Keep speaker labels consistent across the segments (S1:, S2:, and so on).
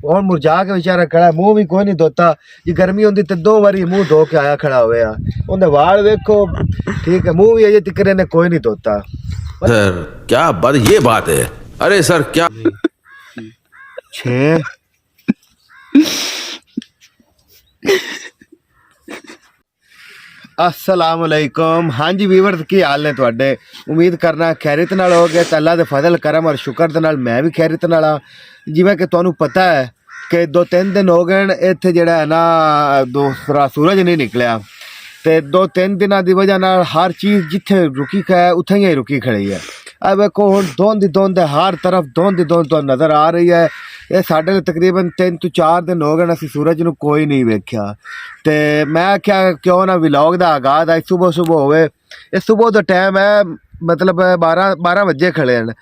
S1: हुण मुरझा के बेचारा खड़ा, मुंह भी कोई नहीं धोता। जी गर्मी होंदी ते 2 बारी मुंह धो के आया खड़ा होया। उहदे वाल वेखो, ठीक है, मुंह भी अजे तिकरे ने कोई नहीं धोता।
S2: सर क्या बात, ये बात है। अरे सर क्या
S1: 6 अस्सलाम वालेकुम। हाँ जी वीवर, की हाल ने तुहाडे? उम्मीद करना खैरियत नाल हो गए। तो अल्लाह दे फजल करम और शुक्र दे नाल मैं भी खैरियत नाल हाँ। जिवें कि तुहानूं पता है कि 2-3 दिन हो गए इत्थे जिहड़ा है ना दूसरा सूरज नहीं निकलिया, ते 2-3 दिनां दी वजह नाल हर चीज़ जिथे रुकी है उत्थे ही रुकी खड़ी है। अब वेखो हुण धुंध ही धुंध है, हर तरफ धुंध ही धुंध तुहानूं नज़र आ रही है। ये साढ़े तकरीबन 3-4 दिन हो गए असीं सूरज नूं कोई नहीं वेख्या। ते मैं क्या क्यों ना व्लॉग दा आगाज़ अज सुबह सुबह होवे। ये सुबह दा टाइम है, मतलब 12 बजे खड़े हैं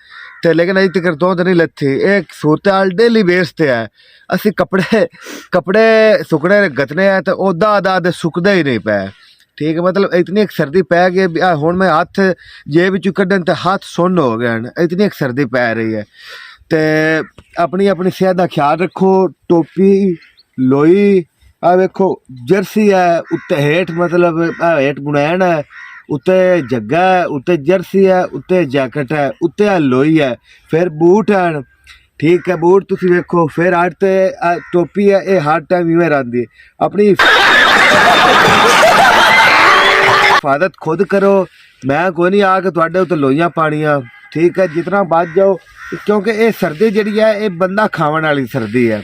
S1: ते लेकिन अजे तक धुंध नहीं लथी। एक सूरत हाल डेली बेस ते है। असीं कपड़े सुकने गतने हैं तो ओदा आदा दे सुकदे ही नहीं पे, ठीक है। मतलब इतनी एक सर्दी पै गई हुण मैं हत्थ जेब चू कड्ढन ते हत्थ सुन्न हो गए हैं, इतनी एक सर्दी पै रही है। ते अपनी अपनी सेहत का ख्याल रखो। टोपी लोई आ वेखो, जर्सी है उत्ते हेठ, मतलब हेठ बुनैन है, उत्ते जग्गा है, उत्ते जर्सी है, उत्ते जैकेट है, उत्ते लोई है, फिर बूट हैं, ठीक है। बूट तुसी वेखो, फिर हट ते टोपी है, ये हर टाइम इवें रहिंदी है। अपनी हिफाजत खुद करो। मैं कोई नहीं आके तुहाडे उत्ते लोइयां पानियां, ठीक है। जितना बच जाओ, क्योंकि ये सर्दी जिहड़ी है ये बंदा खावन वाली सर्दी है।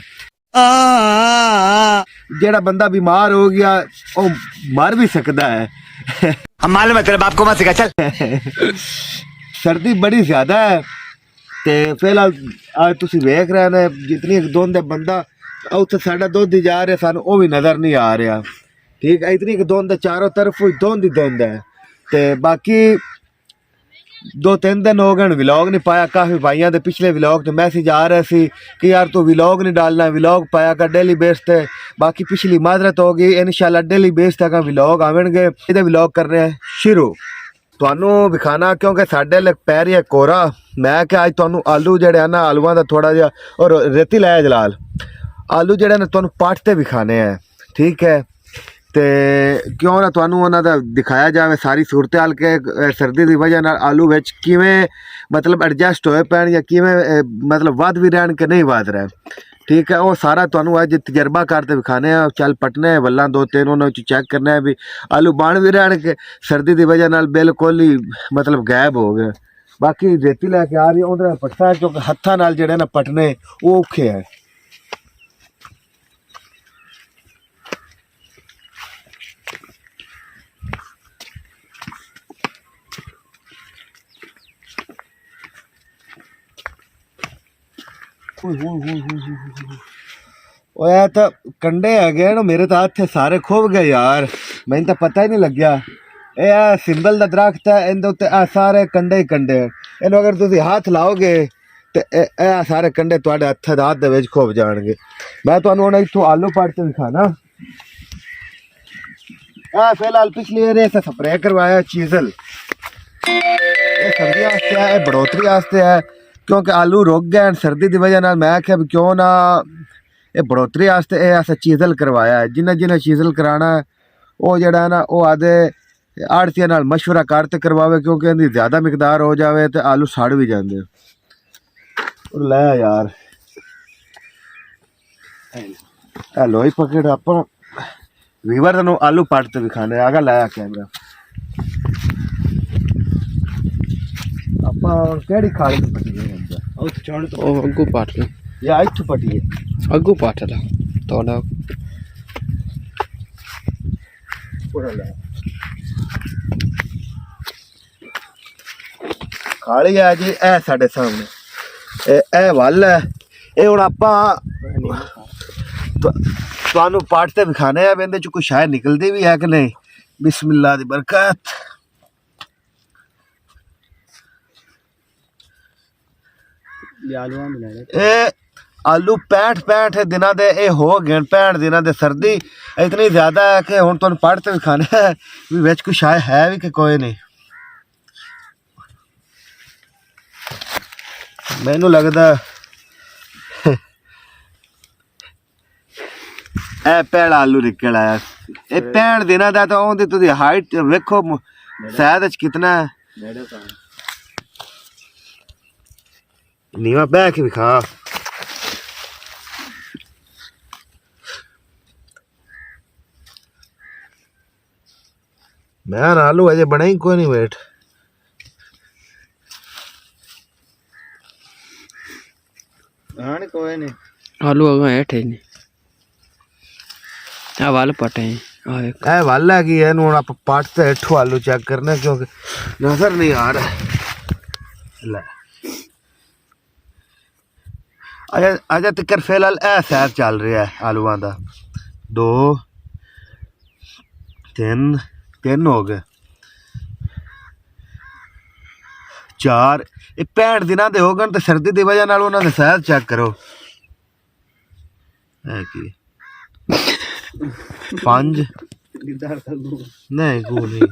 S1: जेड़ा बंदा बीमार हो गया वो मर भी सकता है।
S3: हम मालूम है तेरे बाप को मत सिखा, चल।
S1: सर्दी बड़ी ज्यादा है ते फिलहाल आज तुसी वेख रहे ने जितनी धुंध है, बंदा उत्थे साडा दुध ही जा रहा सानू वो भी नजर नहीं आ रहा, ठीक है। इतनी धुंध है, चारों तरफ धुंध ही धुंध है। ते बाकी 2-3 दिन हो गए व्लॉग नहीं पाया। काफ़ी भाइयों के पिछले व्लॉग तो मैसेज आ रहे थे कि यार तू व्लॉग नहीं डालना, व्लॉग पाया कर डेली बेस पे। बाकी पिछली माजरत होगी, इंशाल्लाह डेली बेस तक व्लॉग आवेंगे। ये व्लॉग कर रहे हैं शुरू तुहानू विखाना, क्योंकि साढ़े लग पै रही है कोरा। मैं क्या अज तुहानू आलू जड़े ना, आलूआं का थोड़ा जिहा और रेती लाया जलाल आलू जड़े ने तुहानू पट ते विखाने हैं, ठीक है। ते क्यों ना तुहानू उन्हां दा दिखाया जाए सारी सूरत हाल के सर्दी की वजह नाल आलू विच किवें मतलब एडजस्ट होए पैण या किवें मतलब वध भी रहन कि नहीं वध रहे, ठीक है। वो सारा तुहानू अज तजर्बा करते विखाने हैं। चल पटने वल्लां 2-3 उन्हां चों चेक करने हैं भी आलू बन भी रहन कि सर्दी की वजह नाल बिल्कुल ही मतलब गायब हो गए। बाकी रेती लैके आ रही उधर पटना, क्योंकि हत्थां नाल जेहड़े ना पटने वो औखे है। ओए तो कंडे है गए ना, मेरे तो हाथ सारे खुब गए यार, मैंने तो पता ही नहीं लग्या। ये सिंबल का दरख्त है, इनके उत्ते सारे कंडे ही कंडे हैं। इन अगर तुम हाथ लाओगे तो ये सारे कंडे तुहाडे हाथ दे विच खुब जाणगे। मैं तुहानू हुण इत्थों आलू पट के दिखाना। फिलहाल पिछली बार इस स्प्रे करवाया चीजल, ये सर्दी आस्ते है, बढ़ोतरी आस्ते है, क्योंकि आलू रुक गए सर्दी की वजह नाल। मैं आख्या भी क्यों ना ये बढ़ोतरी आस्ते अस चीजल करवाया है। जिन्हें जिन्हें चीजल कराना है वो जड़ा है ना वो आदे आड़तिया नाल मशवरा करते करवावे, क्योंकि इनकी ज़्यादा मिकदार हो जाए तो आलू सड़ भी जाते। लै यार हेलो ही पकड़ आप वीवर तेन आलू पट भी खाने आगा लाया कैमरा। आप केड़ी खाली पट्टी
S4: अगू पाट ले
S1: या इत्थों पट्टी
S4: अगू पाट ला थोड़ा
S1: खाली है जी। ए साडे सामने ए वल है, ये हुण आपां तुहानू पट ते विखाने आ, इहदे च कोई शायद निकलदी भी है कि नहीं। बिस्मिल्लाह दी बरकत। ए आलू 65 दिनों दे ये हो गए, 65 दिनों दे। सर्दी इतनी ज़्यादा है कि हुण तुहानू पट ते विखाने भी विच कोई शायद है भी कि कोई नहीं। मैनू लगदा ਇਹ ਪਹਿਲਾ ਆਲੂ ਨਿਕਲ ਆਇਆ ਇਹ 65 ਦਿਨਾਂ ਦਾ ਤਾਂ ਉਹਦੀ ਤੁਸੀਂ ਹਾਈਟ ਵੇਖੋ ਸ਼ਾਇਦ ਚ ਕਿਤਨਾ ਹੈ ਨੀਵਾ ਬਹਿ ਕੇ ਵਿਖਾ ਮੈਂ ਆਲੂ ਅਜੇ ਬਣਾ ਹੀ ਕੋਈ ਨਹੀਂ ਵੇਟ ਹਾਂ ਕੋਈ ਨਹੀਂ
S4: आलू अगर हेठे ने आ वाल पटे हैं आ एक
S1: ਇਹ ਵੱਲ ਹੈਗੀ ਇਹਨੂੰ ਹੁਣ ਆਪਾਂ ਪੱਟ ਤੇ ਹੇਠੋਂ ਆਲੂ ਚੈੱਕ ਕਰਨਾ ਕਿਉਂਕਿ ਨਜ਼ਰ ਨਹੀਂ ਆ ਰਿਹਾ ਲੈ ਅਜੇ ਤੱਕ ਫਿਲਹਾਲ ਇਹ ਸਾਈਜ਼ ਚੱਲ ਰਿਹਾ ਹੈ ਆਲੂਆਂ ਦਾ 2 3 ਹੋ ਗਏ 4 ਇਹ 65 ਦਿਨਾਂ ਦੇ ਹੋ ਗਏ ਤੇ ਸਰਦੀ ਦੀ ਵਜ੍ਹਾ ਨਾਲ ਉਹਨਾਂ ਦੇ ਸਾਈਜ਼ ਚੈੱਕ ਕਰੋ ਹੈ ਕੀ 5 नहीं को नहीं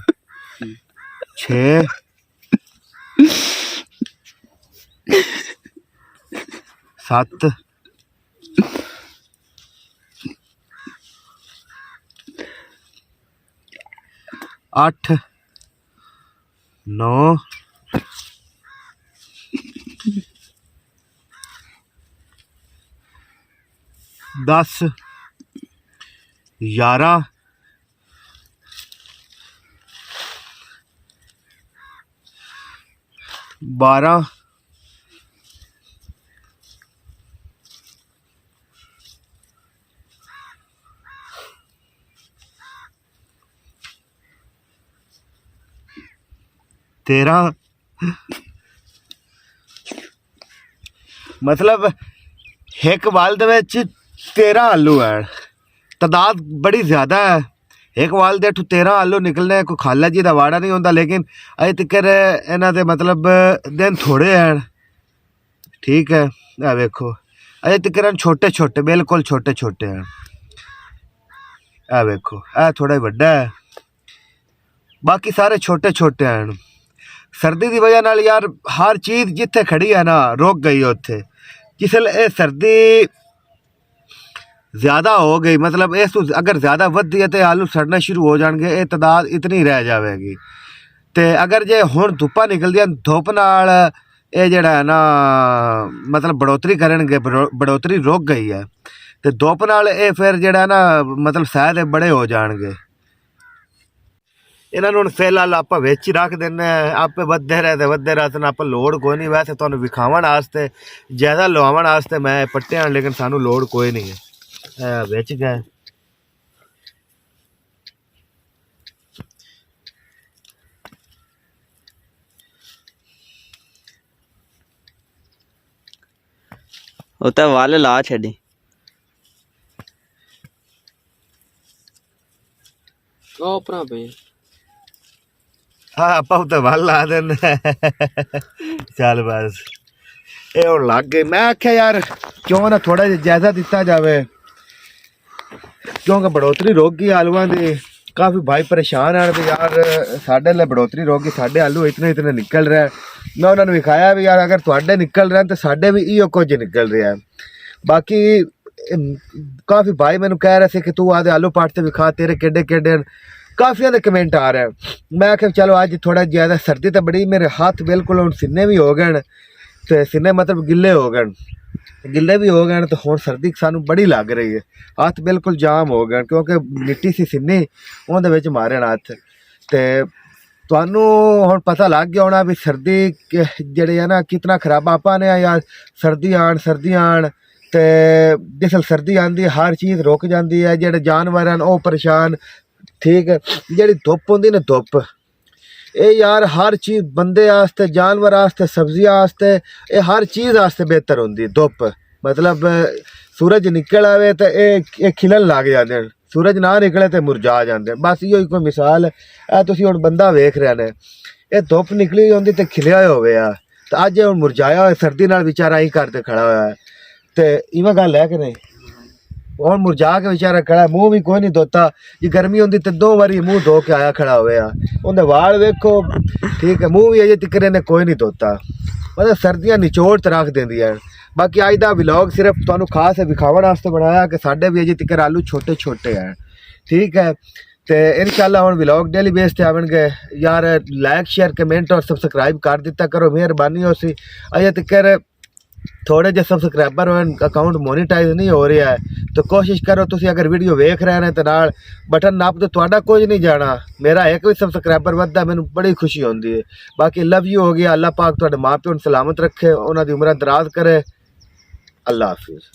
S1: 6 7 8 9 10 11 12 13 मतलब एक वाल दे विच 13 आलू है तादाद बड़ी ज़्यादा है एक वाल दे 13 आलू निकलने कोई खाला जी का वाड़ा नहीं होता लेकिन अजे तक इन्हां दे मतलब दिन थोड़े हैं ठीक है आ वेखो अजे तक छोटे छोटे बिल्कुल छोटे छोटे हैं आ वेखो आ थोड़ा वड्डा है बाकी सारे छोटे छोटे हैं सर्दी की वजह नाल यार हर चीज़ जिथे खड़ी है ना रुक गई उत्थे जिसले ये सर्दी ज़्यादा हो गई मतलब इस अगर ज़्यादा वधी है तो आलू सड़ना शुरू हो जाएंगे ये तादाद इतनी रह जाएगी तो अगर जे हुण धुप्पा निकलदियां धुप नाल ये जिहड़ा है ना मतलब बढ़ोतरी करनगे बढ़ोतरी रुक गई है तो धुप नाल ये फिर जिहड़ा है ना मतलब शायद बड़े हो जाएंगे इन्हां नूं फिलहाल आपां विच ही रख दिंदे आपे वधदे रहते आपां लोड़ कोई नहीं वैसे तुहानूं विखावन वास्ते ज़्यादा लवावन वास्ते मैं पट्टे हैं लेकिन सानूं लोड़ कोई नहीं है विच गए
S5: उता वाल ला छड़ी
S4: ओ अपना पे
S1: हाँ ਆਪਾਂ ਤਾਂ ਵੱਲ ਲਾ ਦਿੰਦੇ ਚੱਲ ਬਸ ਇਹ ਹੁਣ ਲੱਗ ਗਈ ਮੈਂ ਆਖਿਆ ਯਾਰ ਕਿਉਂ ਨਾ ਥੋੜਾ ਜਿਹਾ ਜਾਇਜ਼ਾ ਦਿੱਤਾ ਜਾਵੇ ਕਿਉਂਕਿ बढ़ोतरी रुक गई आलूआं ਦੀ काफ़ी भाई परेशान हैं भी यार साढ़े लिए बढ़ोतरी रुक गई साढ़े आलू इतने इतने निकल रहे हैं मैं उन्होंने विखाया भी यार अगर तुहाडे निकल रहे हैं तो साढ़े भी इहो कुछ निकल रहा है बाकी काफ़ी भाई मैंने कह रहे थे कि तू आदे आलू पाट ते विखा तेरे केडे केडे काफ़ी दे कमेंट आ रहे हैं मैं आख्या चलो अज थोड़ा ज़्यादा सर्दी तो बड़ी मेरे हाथ बिल्कुल हुण सीने भी हो गए तो सीने मतलब गिले हो गए तो हुण सर्दी सानू बड़ी लग रही है हाथ बिल्कुल जाम हो गए क्योंकि मिट्टी सी सीनी उहदे विच मारे हथ ते तुहानू हुण पता लग गया होना भी सर्दी जिहड़ी है ना कितना खराब आपां ने यार सर्दी आण ते जिस सर्दी आंदी हर चीज़ रुक जाती है जिहड़े जानवर हैं वो परेशान ठीक है जिहड़ी धुप्प होंदी ना धुप्प ये यार हर चीज़ बंदे आस्ते जानवर आस्ते सब्जियां आस्ते ये हर चीज़ आस्ते बेहतर होंदी धुप्प मतलब सूरज निकल आवे तो ये खिलन लग जाते हैं सूरज ना निकले तो मुरझा जाते हैं बस इहो कोई मिसाल है तुसीं हुण बंदा वेख रहे ने ये धुप्प निकली होंदी तो खिलिया होवे आ तो अज हुण मुरझाया होया सर्दी नाल बेचारा ही करते खड़ा होया है तो इवें गल है कि नहीं और मुरझा के बेचारा खड़ा मुँह भी कोई नहीं धोता जी गर्मी होंदी तो 2 बारी मुँह धो के आया खड़ा होया उन्हें वाल वेखो ठीक है मुँह भी अजे तक ने कोई नहीं धोता मतलब सर्दियाँ निचोड़ तो रख देंदियां ਬਾਕੀ ਅੱਜ ਦਾ ਵਲੌਗ ਸਿਰਫ ਤੁਹਾਨੂੰ ਖਾਸ ਵਿਖਾਉਣ ਵਾਸਤੇ ਬਣਾਇਆ ਕਿ ਸਾਡੇ ਵੀ ਅਜੇ ਤੱਕ ਆਲੂ ਛੋਟੇ ਛੋਟੇ ਹਨ। ਠੀਕ ਹੈ, ਤੇ ਇਨਸ਼ਾਅੱਲਾ ਹੁਣ ਵਲੌਗ ਡੇਲੀ ਬੇਸ ਤੇ ਆਵਣਗੇ यार। लाइक शेयर कमेंट और सब्सक्राइब कर दिता करो, मेहरबानी हो सी। अजे तक थोड़े जे सब्सक्राइबर हो, अकाउंट मोनीटाइज नहीं हो रहा है, तो कोशिश करो तुसी अगर वीडियो वेख रहे हैं तो नाल बटन नाप दो, तुहाडा कुछ नहीं जाना। मेरा एक भी सब्सक्राइबर वधदा मैनूं बड़ी खुशी होंदी है। बाकी लव यू हो गया। अल्लाह पाक तुहाडे माँ प्यो नूं सलामत रखे, उन्हां दी उम्र दराज करे। अल्लाह हाफिज़।